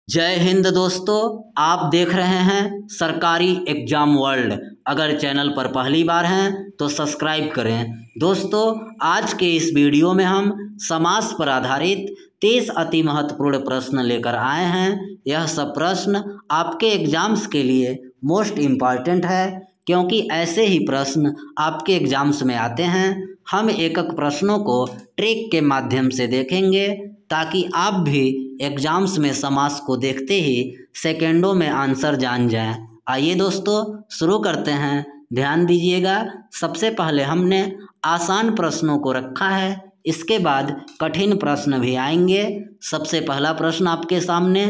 जय हिंद दोस्तों, आप देख रहे हैं सरकारी एग्जाम वर्ल्ड। अगर चैनल पर पहली बार हैं तो सब्सक्राइब करें। दोस्तों, आज के इस वीडियो में हम समास पर आधारित 30 अति महत्वपूर्ण प्रश्न लेकर आए हैं। यह सब प्रश्न आपके एग्जाम्स के लिए मोस्ट इम्पॉर्टेंट है, क्योंकि ऐसे ही प्रश्न आपके एग्जाम्स में आते हैं। हम एक एक प्रश्नों को ट्रिक के माध्यम से देखेंगे ताकि आप भी एग्जाम्स में समास को देखते ही सेकेंडों में आंसर जान जाएं। आइए दोस्तों, शुरू करते हैं। ध्यान दीजिएगा, सबसे पहले हमने आसान प्रश्नों को रखा है, इसके बाद कठिन प्रश्न भी आएंगे। सबसे पहला प्रश्न आपके सामने,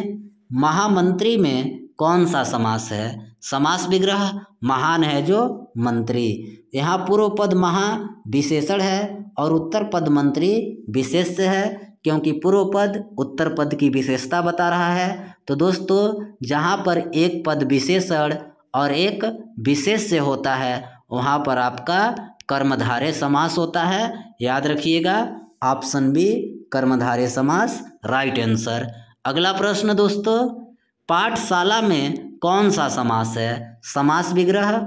महामंत्री में कौन सा समास है? समास विग्रह महान है जो मंत्री। यहाँ पूर्व पद महा विशेषण है और उत्तर पद मंत्री विशेष्य है, क्योंकि पूर्व पद उत्तर पद की विशेषता बता रहा है। तो दोस्तों, जहाँ पर एक पद विशेषण और एक विशेष्य होता है वहाँ पर आपका कर्मधारय समास होता है। याद रखिएगा, ऑप्शन बी कर्मधारय समास राइट आंसर। अगला प्रश्न दोस्तों, पाठशाला में कौन सा समास है? समास विग्रह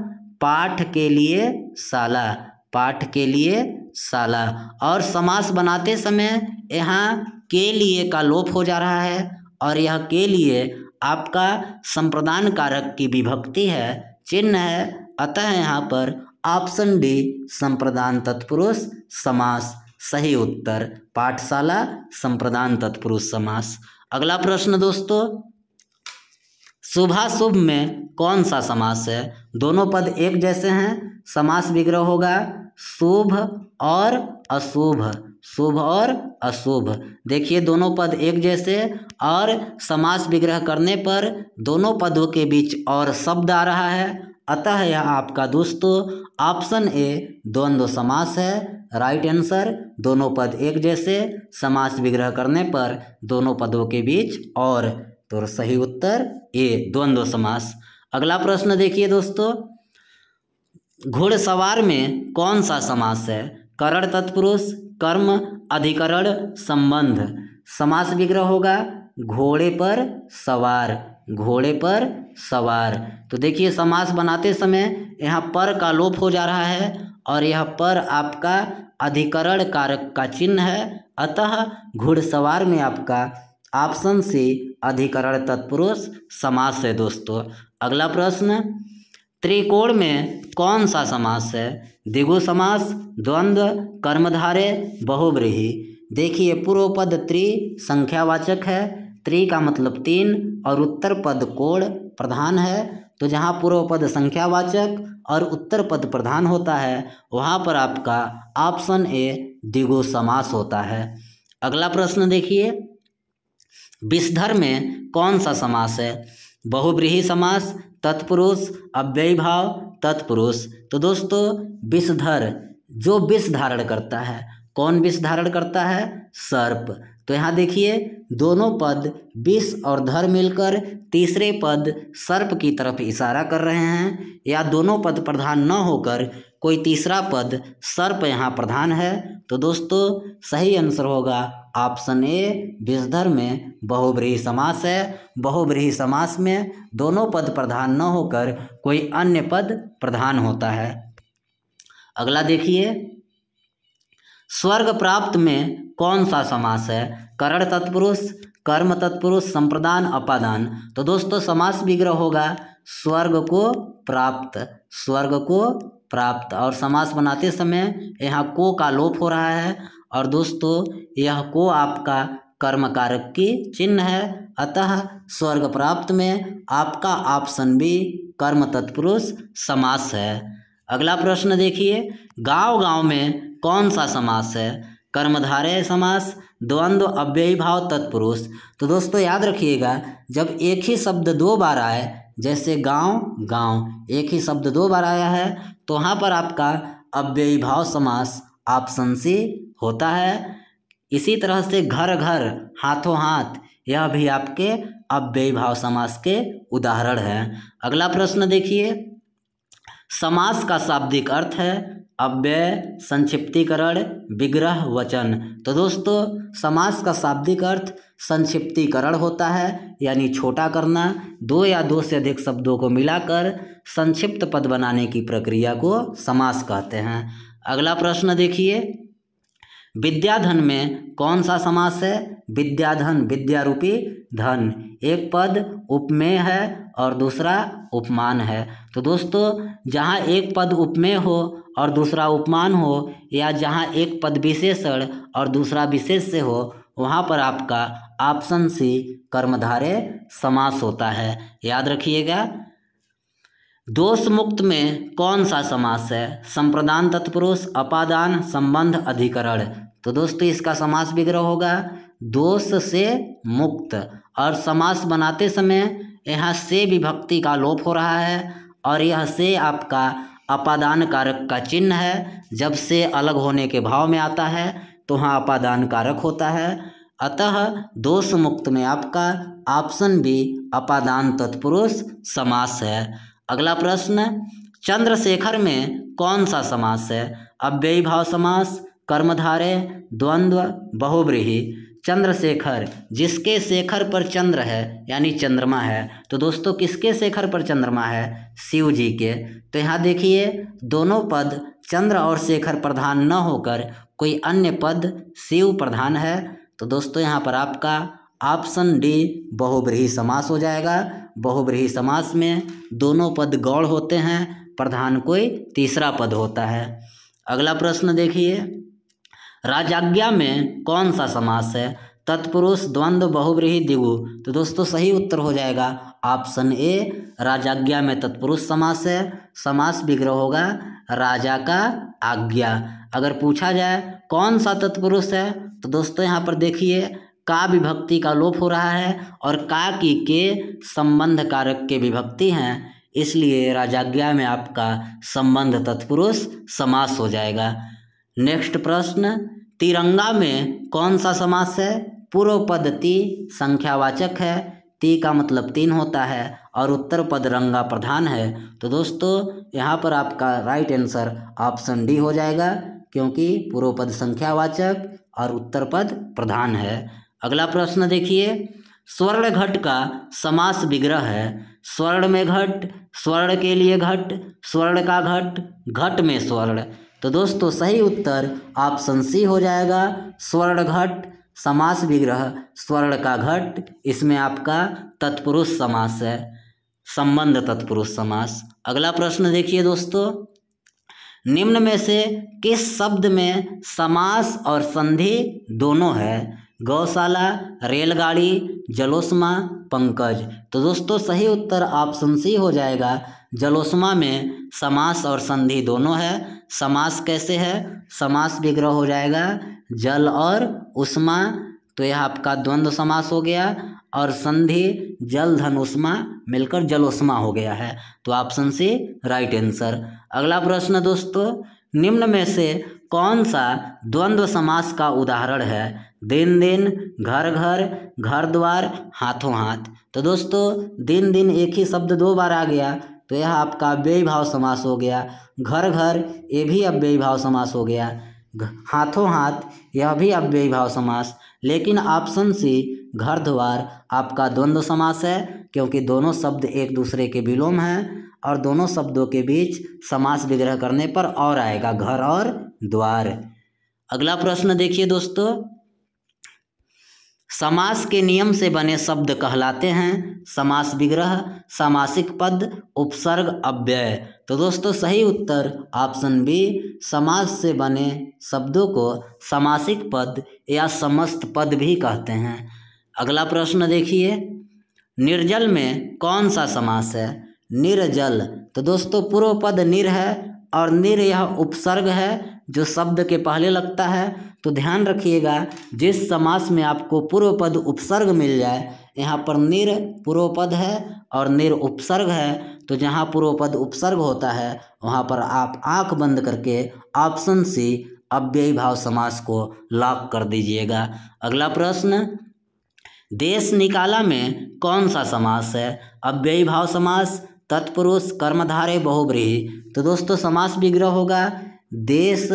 पाठ के लिए शाला, पाठ के लिए शाला। और समास बनाते समय यहाँ के लिए का लोप हो जा रहा है और यह के लिए आपका संप्रदान कारक की विभक्ति है, चिन्ह है। अतः यहाँ पर ऑप्शन डी संप्रदान तत्पुरुष समास सही उत्तर, पाठशाला संप्रदान तत्पुरुष समास। अगला प्रश्न दोस्तों, शुभाशुभ में कौन सा समास है? दोनों पद एक जैसे हैं, समास विग्रह होगा शुभ और अशुभ, शुभ और अशुभ। देखिए, दोनों पद एक जैसे और समास विग्रह करने पर दोनों पदों के बीच और शब्द आ रहा है। अतः यह आपका दोस्तों ऑप्शन ए द्वंद्व समास है राइट आंसर। दोनों पद एक जैसे, समास विग्रह करने पर दोनों पदों के बीच और, तो सही उत्तर ए द्वंद्व समास। अगला प्रश्न देखिए दोस्तों, घुड़सवार में कौन सा समास है? करण तत्पुरुष, कर्म, अधिकरण, संबंध। समास विग्रह होगा घोड़े पर सवार, घोड़े पर सवार। तो देखिए, समास बनाते समय यहाँ पर का लोप हो जा रहा है और यह पर आपका अधिकरण कारक का चिन्ह है। अतः घुड़सवार में आपका ऑप्शन सी अधिकरण तत्पुरुष समास है दोस्तों। अगला प्रश्न, त्रिकोण में कौन सा समास है? द्विगु समास, द्वंद्व, कर्मधारय, बहुव्रीहि। देखिए, पूर्व पद त्रि संख्यावाचक है, त्रि का मतलब तीन और उत्तर पद कोण प्रधान है। तो जहाँ पूर्व पद संख्यावाचक और उत्तर पद प्रधान होता है वहाँ पर आपका ऑप्शन ए द्विगु समास होता है। अगला प्रश्न देखिए, विषधर में कौन सा समास है? बहुव्रीहि समास, तत्पुरुष, अव्ययी भाव, तत्पुरुष। तो दोस्तों, विषधर जो विष धारण करता है, कौन विष धारण करता है? सर्प। तो यहाँ देखिए, दोनों पद विष और धर मिलकर तीसरे पद सर्प की तरफ इशारा कर रहे हैं, या दोनों पद प्रधान न होकर कोई तीसरा पद सर्प यहाँ प्रधान है। तो दोस्तों, सही आंसर होगा ऑप्शन ए विषधर में बहुव्रीहि समास है। बहुव्रीहि समास में दोनों पद प्रधान न होकर कोई अन्य पद प्रधान होता है। अगला देखिए, स्वर्ग प्राप्त में कौन सा समास है? करण तत्पुरुष, कर्म तत्पुरुष, संप्रदान, अपादान। तो दोस्तों, समास विग्रह होगा स्वर्ग को प्राप्त, स्वर्ग को प्राप्त। और समास बनाते समय यहाँ को का लोप हो रहा है और दोस्तों यह को आपका कर्म कारक की चिन्ह है। अतः स्वर्ग प्राप्त में आपका ऑप्शन बी कर्म तत्पुरुष समास है। अगला प्रश्न देखिए, गांव गांव में कौन सा समास है? कर्मधारय समास, द्वंद्व, अव्ययी भाव, तत्पुरुष। तो दोस्तों याद रखिएगा, जब एक ही शब्द दो बार आए, जैसे गांव गांव, एक ही शब्द दो बार आया है, तो वहाँ पर आपका अव्ययी भाव समास ऑप्शन सी होता है। इसी तरह से घर घर, हाथों हाथ, यह भी आपके अव्ययी भाव समास के उदाहरण हैं। अगला प्रश्न देखिए, समास का शाब्दिक अर्थ है अव्यय, संक्षिप्तीकरण, विग्रह, वचन। तो दोस्तों समास का शाब्दिक अर्थ संक्षिप्तीकरण होता है, यानी छोटा करना। दो या दो से अधिक शब्दों को मिलाकर संक्षिप्त पद बनाने की प्रक्रिया को समास कहते हैं। अगला प्रश्न देखिए, विद्याधन में कौन सा समास है? विद्याधन, विद्या रूपी धन। एक पद उपमेय है और दूसरा उपमान है। तो दोस्तों जहाँ एक पद उपमेय हो और दूसरा उपमान हो, या जहाँ एक पद विशेषण और दूसरा विशेष से हो, वहाँ पर आपका ऑप्शन सी कर्मधारय समास होता है। याद रखिएगा। दोष मुक्त में कौन सा समास है? संप्रदान तत्पुरुष, अपादान, संबंध, अधिकरण। तो दोस्तों इसका समास विग्रह होगा दोष से मुक्त। और समास बनाते समय यहाँ से विभक्ति का लोप हो रहा है और यह से आपका अपादान कारक का चिन्ह है। जब से अलग होने के भाव में आता है तो वहाँ अपादान कारक होता है। अतः दोष मुक्त में आपका ऑप्शन बी अपादान तत्पुरुष समास है। अगला प्रश्न, चंद्रशेखर में कौन सा समास है? अव्ययी भाव समास, कर्मधारय, द्वंद्व, बहुव्रीहि। चंद्रशेखर, जिसके शेखर पर चंद्र है यानी चंद्रमा है। तो दोस्तों किसके शेखर पर चंद्रमा है? शिव जी के। तो यहाँ देखिए दोनों पद चंद्र और शेखर प्रधान न होकर कोई अन्य पद शिव प्रधान है। तो दोस्तों यहाँ पर आपका ऑप्शन डी बहुव्रीहि समास हो जाएगा। बहुव्रीहि समास में दोनों पद गौड़ होते हैं, प्रधान कोई तीसरा पद होता है। अगला प्रश्न देखिए, राजाज्ञा में कौन सा समास है? तत्पुरुष, द्वंद्व, बहुव्रीहि, द्विगु। तो दोस्तों सही उत्तर हो जाएगा ऑप्शन ए, राजाज्ञा में तत्पुरुष समास है। समास विग्रह होगा राजा का आज्ञा। अगर पूछा जाए कौन सा तत्पुरुष है, तो दोस्तों यहाँ पर देखिए का विभक्ति का लोप हो रहा है और का की के संबंध कारक के विभक्ति हैं, इसलिए राजाज्ञा में आपका संबंध तत्पुरुष समास हो जाएगा। नेक्स्ट प्रश्न, तिरंगा में कौन सा समास है? पूर्व पद ति संख्यावाचक है, ति का मतलब 3 होता है और उत्तर पद रंगा प्रधान है। तो दोस्तों यहाँ पर आपका राइट आंसर ऑप्शन डी हो जाएगा, क्योंकि पूर्व पद संख्यावाचक और उत्तर पद प्रधान है। अगला प्रश्न देखिए, स्वर्ण घट का समास विग्रह है। स्वर्ण में घट, स्वर्ण के लिए घट, स्वर्ण का घट, घट में स्वर्ण। तो दोस्तों सही उत्तर ऑप्शन सी हो जाएगा, स्वर्ण घट। समास विग्रह स्वर्ण का घट, इसमें आपका तत्पुरुष समास है, संबंध तत्पुरुष समास। अगला प्रश्न देखिए दोस्तों, निम्न में से किस शब्द में समास और संधि दोनों है? गौशाला, रेलगाड़ी, जलोष्मा, पंकज। तो दोस्तों सही उत्तर ऑप्शन सी हो जाएगा, जलोष्मा में समास और संधि दोनों है। समास कैसे है? समास विग्रह हो जाएगा जल और उष्मा, तो यह आपका द्वंद्व समास हो गया, और संधि जल धन उष्मा मिलकर जलोष्मा हो गया है। तो ऑप्शन सी राइट आंसर। अगला प्रश्न दोस्तों, निम्न में से कौन सा द्वंद्व समास का उदाहरण है? दिन दिन, घर घर, घर द्वार, हाथों हाथ। तो दोस्तों दिन दिन एक ही शब्द 2 बार आ गया, तो यह आपका अव्ययी भाव समास हो गया। घर घर ये भी अव्ययी भाव समास हो गया। हाथों हाथ यह भी अव्ययी भाव समास। लेकिन ऑप्शन सी घर द्वार आपका द्वंद्व समास है, क्योंकि दोनों शब्द एक दूसरे के विलोम हैं और दोनों शब्दों के बीच समास विग्रह करने पर और आएगा घर और द्वार। अगला प्रश्न देखिए दोस्तों, समास के नियम से बने शब्द कहलाते हैं समास विग्रह, सामासिक पद, उपसर्ग, अव्यय। तो दोस्तों सही उत्तर ऑप्शन बी, समास से बने शब्दों को सामासिक पद या समस्त पद भी कहते हैं। अगला प्रश्न देखिए, निर्जल में कौन सा समास है? निर्जल। तो दोस्तों पूर्व पद निर है और निर यह उपसर्ग है जो शब्द के पहले लगता है। तो ध्यान रखिएगा, जिस समास में आपको पूर्व पद उपसर्ग मिल जाए, यहाँ पर निर पूर्व पद है और निर उपसर्ग है, तो जहाँ पूर्व पद उपसर्ग होता है वहाँ पर आप आंख बंद करके ऑप्शन सी अव्ययी भाव समास को लॉक कर दीजिएगा। अगला प्रश्न, देश निकाला में कौन सा समास है? अव्ययी भाव समास, तत्पुरुष, कर्मधारय, बहुव्रीहि। तो दोस्तों समास विग्रह होगा देश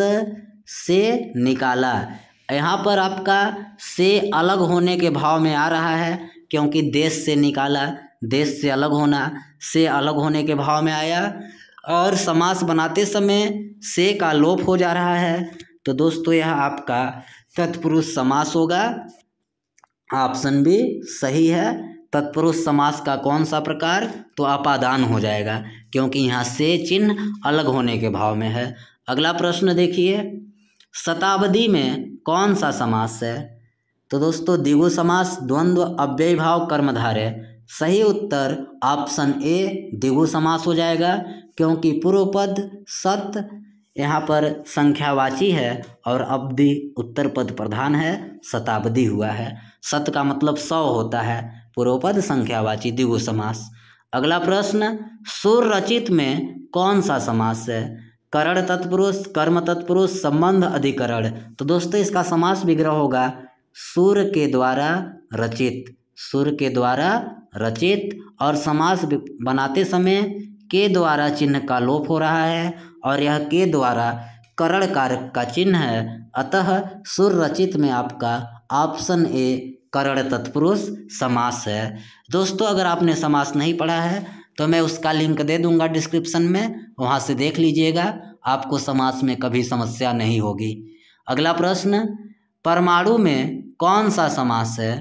से निकाला। यहाँ पर आपका से अलग होने के भाव में आ रहा है, क्योंकि देश से निकाला, देश से अलग होना, से अलग होने के भाव में आया। और समास बनाते समय से का लोप हो जा रहा है। तो दोस्तों यह आपका तत्पुरुष समास होगा। ऑप्शन बी सही है। तत्पुरुष समास का कौन सा प्रकार? तो अपादान हो जाएगा, क्योंकि यहाँ से चिन्ह अलग होने के भाव में है। अगला प्रश्न देखिए, शताब्दी में कौन सा समास है? तो दोस्तों द्विगु समास, द्वंद्व, अव्ययी भाव, कर्मधारय। सही उत्तर ऑप्शन ए द्विगु समास हो जाएगा, क्योंकि पूर्व पद सत यहाँ पर संख्यावाची है और अवधि उत्तर पद प्रधान है, शताब्दी हुआ है। सत का मतलब 100 होता है, पूर्व पद संख्यावाची, द्विगु समास। अगला प्रश्न, सुर रचित में कौन सा समास है? करण तत्पुरुष, कर्म तत्पुरुष, संबंध अधिकरण। तो दोस्तों इसका समास विग्रह होगा सुर के द्वारा रचित, सुर के द्वारा रचित। और समास बनाते समय के द्वारा चिन्ह का लोप हो रहा है और यह के द्वारा करण कारक का चिन्ह है, अतः सुर रचित में आपका ऑप्शन ए करण तत्पुरुष समास है। दोस्तों अगर आपने समास नहीं पढ़ा है तो मैं उसका लिंक दे दूंगा डिस्क्रिप्शन में, वहाँ से देख लीजिएगा, आपको समास में कभी समस्या नहीं होगी। अगला प्रश्न, परमाणु में कौन सा समास है?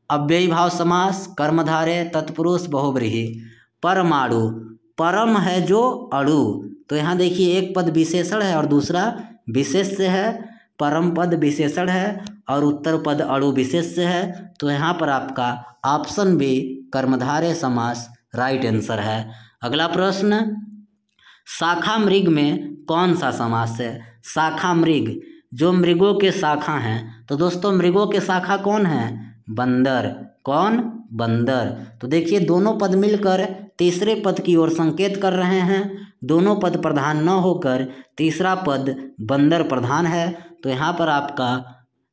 अव्ययी भाव समास, कर्मधारय, तत्पुरुष, बहुव्रीहि। परमाणु, परम है जो अणु, तो यहाँ देखिए एक पद विशेषण है और दूसरा विशेष्य है। परम पद विशेषण है और उत्तर पद अणु विशेष्य है, तो यहाँ पर आपका ऑप्शन बी कर्मधारय समास राइट आंसर है। अगला प्रश्न, शाखा मृग में कौन सा समास है? शाखा मृग, जो मृगों के शाखा हैं। तो दोस्तों मृगों के शाखा कौन है? बंदर। कौन? बंदर। तो देखिए दोनों पद मिलकर तीसरे पद की ओर संकेत कर रहे हैं, दोनों पद प्रधान न होकर तीसरा पद बंदर प्रधान है, तो यहाँ पर आपका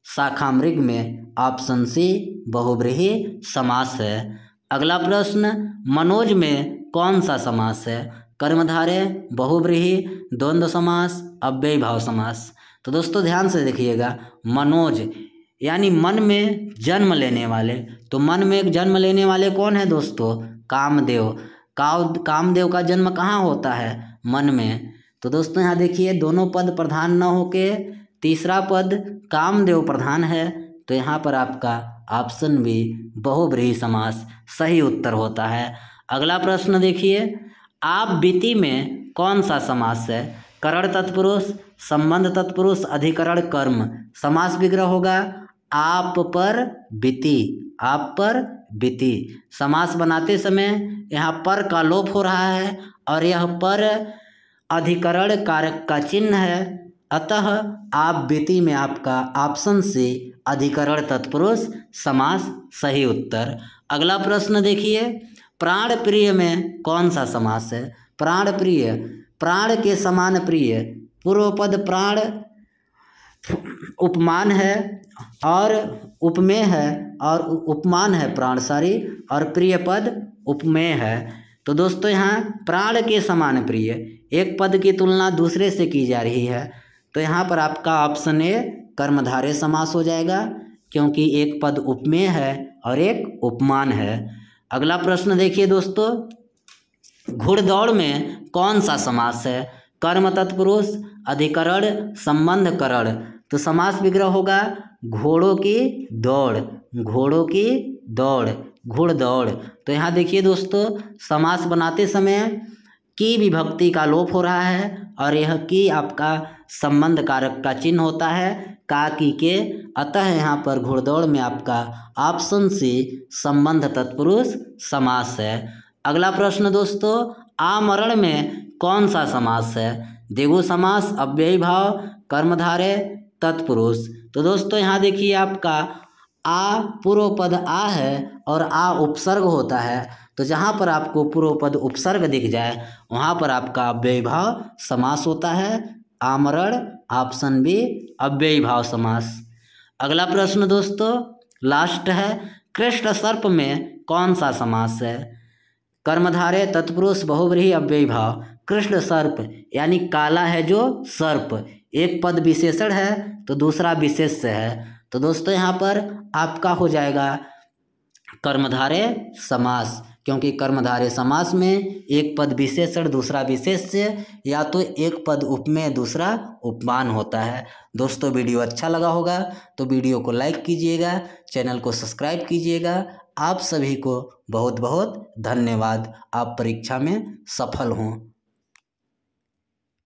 शाखा मृग में ऑप्शन सी बहुव्रीहि समास है। अगला प्रश्न, मनोज में कौन सा समास है? कर्मधारय, बहुव्रीहि, द्वंद्व समास, अव्ययी भाव समास। तो दोस्तों ध्यान से देखिएगा, मनोज यानी मन में जन्म लेने वाले, तो मन में जन्म लेने वाले कौन है दोस्तों? कामदेव। कामदेव का जन्म कहाँ होता है? मन में। तो दोस्तों यहाँ देखिए दोनों पद प्रधान न होके तीसरा पद कामदेव प्रधान है, तो यहाँ पर आपका ऑप्शन बी बहुव्रीहि समास सही उत्तर होता है। अगला प्रश्न देखिए, आप बीती में कौन सा समास है? करण तत्पुरुष, संबंध तत्पुरुष, अधिकरण, कर्म। समास विग्रह होगा आप पर बीती, आप पर बीती। समास बनाते समय यहाँ पर का लोप हो रहा है और यह पर अधिकरण कारक का चिन्ह है, अतः आप बीती में आपका ऑप्शन से अधिकरण तत्पुरुष समास सही उत्तर। अगला प्रश्न देखिए, प्राण प्रिय में कौन सा समास है? प्राण प्रिय, प्राण के समान प्रिय, पूर्व पद प्राण उपमान है और उपमेय है और उपमान है प्राण सारी, और प्रिय पद उपमेय है। तो दोस्तों यहाँ प्राण के समान प्रिय, एक पद की तुलना दूसरे से की जा रही है, तो यहाँ पर आपका ऑप्शन ए कर्मधारय समास हो जाएगा, क्योंकि एक पद उपमेय है और एक उपमान है। अगला प्रश्न देखिए दोस्तों, घुड़दौड़ में कौन सा समास है? कर्म तत्पुरुष, अधिकरण, संबंध, करण। तो समास विग्रह होगा घोड़ों की दौड़, घोड़ों की दौड़, घुड़दौड़। तो यहाँ देखिए दोस्तों समास बनाते समय की विभक्ति का लोप हो रहा है और यह की आपका संबंध कारक का चिन्ह होता है का की के, अतः यहाँ पर घुड़दौड़ में आपका ऑप्शन सी संबंध तत्पुरुष समास है। अगला प्रश्न दोस्तों, आमरण में कौन सा समास है? द्विगु समास, अव्ययी भाव, कर्मधारय, तत्पुरुष। तो दोस्तों यहाँ देखिए आपका आ पूर्व पद आ है और आ उपसर्ग होता है, तो जहाँ पर आपको पूर्व पद उपसर्ग दिख जाए वहाँ पर आपका अव्ययी भाव समास होता है। आमरण ऑप्शन बी अव्ययी भाव समास। अगला प्रश्न दोस्तों लास्ट है, कृष्ण सर्प में कौन सा समास है? कर्मधारय, तत्पुरुष, बहुव्रीहि, अव्ययी भाव। कृष्ण सर्प यानी काला है जो सर्प, एक पद विशेषण है तो दूसरा विशेष्य है। तो दोस्तों यहाँ पर आपका हो जाएगा कर्मधारय समास, क्योंकि कर्मधारय समास में एक पद विशेषण दूसरा विशेष्य, या तो एक पद उपमेय दूसरा उपमान होता है। दोस्तों वीडियो अच्छा लगा होगा तो वीडियो को लाइक कीजिएगा, चैनल को सब्सक्राइब कीजिएगा। आप सभी को बहुत बहुत धन्यवाद। आप परीक्षा में सफल हों।